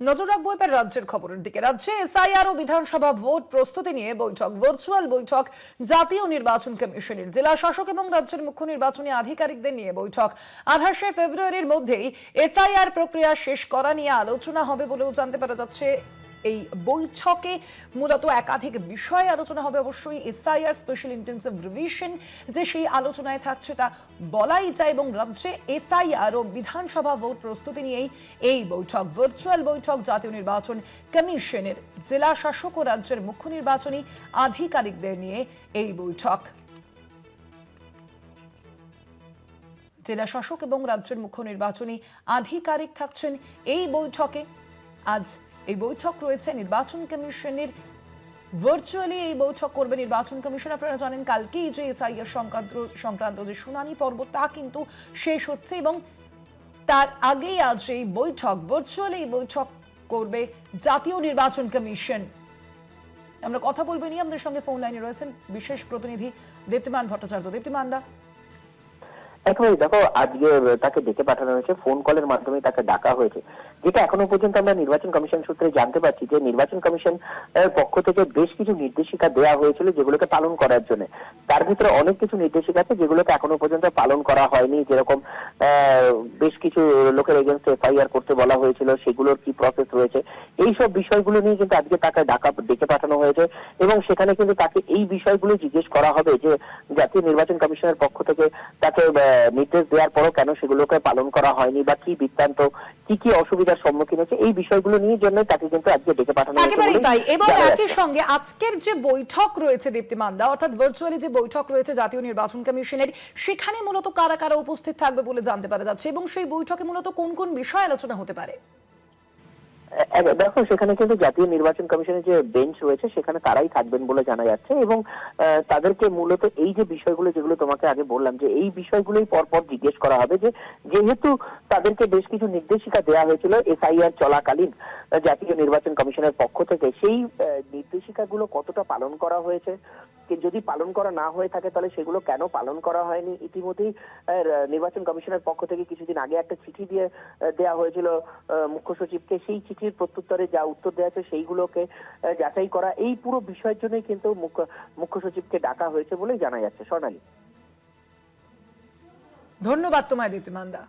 নজর রাখবো এবার রাজ্যের খবরের দিকে। রাজ্যে এসআইআর ও বিধানসভা ভোট প্রস্তুতি নিয়ে বৈঠক, ভার্চুয়াল বৈঠক জাতীয় নির্বাচন কমিশনের। জেলা শাসক এবং রাজ্যের মুখ্য নির্বাচনী আধিকারিকদের নিয়ে বৈঠক। 28 ফেব্রুয়ারির মধ্যেই এসআইআর প্রক্রিয়া শেষ করা নিয়ে আলোচনা হবে বলেও জানতে পারা যাচ্ছে। এই বৈঠকে মূলত একাধিক বিষয়ে আলোচনা হবে। অবশ্যই এসআইআর স্পেশাল ইন্টেন্সিভ রিভিশন যে সেই আলোচনায় থাকছে তা বলাই যায়, এবং রাজ্যে এসআইআর ও বিধানসভা ভোট প্রস্তুতি নিয়েই এই বৈঠক, ভার্চুয়াল বৈঠক জাতীয় নির্বাচন কমিশনের। জেলা শাসক ও রাজ্যের মুখ্য নির্বাচনী আধিকারিকদের নিয়ে এই বৈঠক। জেলা শাসক এবং রাজ্যের মুখ্য নির্বাচনী আধিকারিক থাকছেন এই বৈঠকে। আজ এই বৈঠক রয়েছে নির্বাচন কমিশনের। ভার্চুয়ালি এই বৈঠক করবে নির্বাচন কমিশন। আপনারা জানেন কালকেই যে এসআইআর সংক্রান্ত যে শুনানি পর্ব তা কিন্তু শেষ হচ্ছে, এবং তার আগেই আজ এই বৈঠক, ভার্চুয়ালি এই বৈঠক করবে জাতীয় নির্বাচন কমিশন। আমরা কথা বলবো নিয়ে আমাদের সঙ্গে ফোন লাইনে রয়েছেন বিশেষ প্রতিনিধি দীপ্তিমান ভট্টাচার্য। দীপ্তিমান দা, একেবারে দেখো, আজকে তাকে ডেকে পাঠানো হয়েছে, ফোন কলের মাধ্যমে তাকে ডাকা হয়েছে। যেটা এখনো পর্যন্ত আমরা নির্বাচন কমিশন সূত্রে জানতে পারছি যে নির্বাচন কমিশন পক্ষ থেকে বেশ কিছু নির্দেশিকা দেওয়া হয়েছিল যেগুলোকে পালন করার জন্য। তার ভিতরে অনেক কিছু নির্দেশিকা আছে যেগুলোকে এখনো পর্যন্ত পালন করা হয়নি। যেরকম বেশ কিছু লোকের এগেনস্টে এফআইআর করতে বলা হয়েছিল, সেগুলোর কি প্রসেস রয়েছে, এইসব বিষয়গুলো নিয়ে কিন্তু আজকে তাকে ডেকে পাঠানো হয়েছে। এবং সেখানে কিন্তু তাকে এই বিষয়গুলো জিজ্ঞেস করা হবে যে জাতীয় নির্বাচন কমিশনের পক্ষ থেকে তাকে নির্দেশ দেওয়ার পরও কেন সেগুলোকে পালন করা হয়নি, বা কি বৃত্তান্ত, কি কি অসুবিধার সম্মুখীন হচ্ছে, এই বিষয়গুলো নিয়ে জন্য তাকে কিন্তু আজকে ডেকে পাঠানো হয়েছে। একেবারেই তাই। এবং একই সঙ্গে আজকের যে বৈঠক রয়েছে দীপ্তিমানদা, অর্থাৎ ভার্চুয়ালি যে বৈঠক রয়েছে জাতীয় নির্বাচন কমিশনের, সেখানে মূলত কারা কারা উপস্থিত থাকবে বলে জানতে পারা যাচ্ছে, এবং সেই বৈঠকে মূলত কোন কোন বিষয় আলোচনা হতে পারে? দেখো, সেখানে কিন্তু জাতীয় নির্বাচন কমিশনের যে বেঞ্চ রয়েছে সেখানে তারাই থাকবেন বলে জানা যাচ্ছে। এবং তাদেরকে মূলত এই যে বিষয়গুলো যেগুলো তোমাকে আগে বললাম, যে এই বিষয়গুলোই পরপর জিজ্ঞেস করা হবে যে যেহেতু তাদেরকে বেশ কিছু নির্দেশিকা দেওয়া হয়েছিল এসআইআর চলাকালীন জাতীয় নির্বাচন কমিশনের পক্ষ থেকে, সেই নির্দেশিকাগুলো কতটা পালন করা হয়েছে, যদি পালন করা না হয়ে থাকে তাহলে সেগুলো কেন পালন করা হয়নি। ইতিমধ্যেই নির্বাচন কমিশনের পক্ষ থেকে কিছুদিন আগে একটা চিঠি দেওয়া হয়েছিল মুখ্য সচিবকে। সেই চিঠির প্রত্যুত্তরে যা উত্তর দেওয়া আছে সেইগুলোকে যাচাই করা, এই পুরো বিষয়ের জন্যই কিন্তু মুখ্য সচিবকে ডাকা হয়েছে বলেই জানা যাচ্ছে। স্বর্ণালী, ধন্যবাদ তোমায় দীপ্তিমান দা।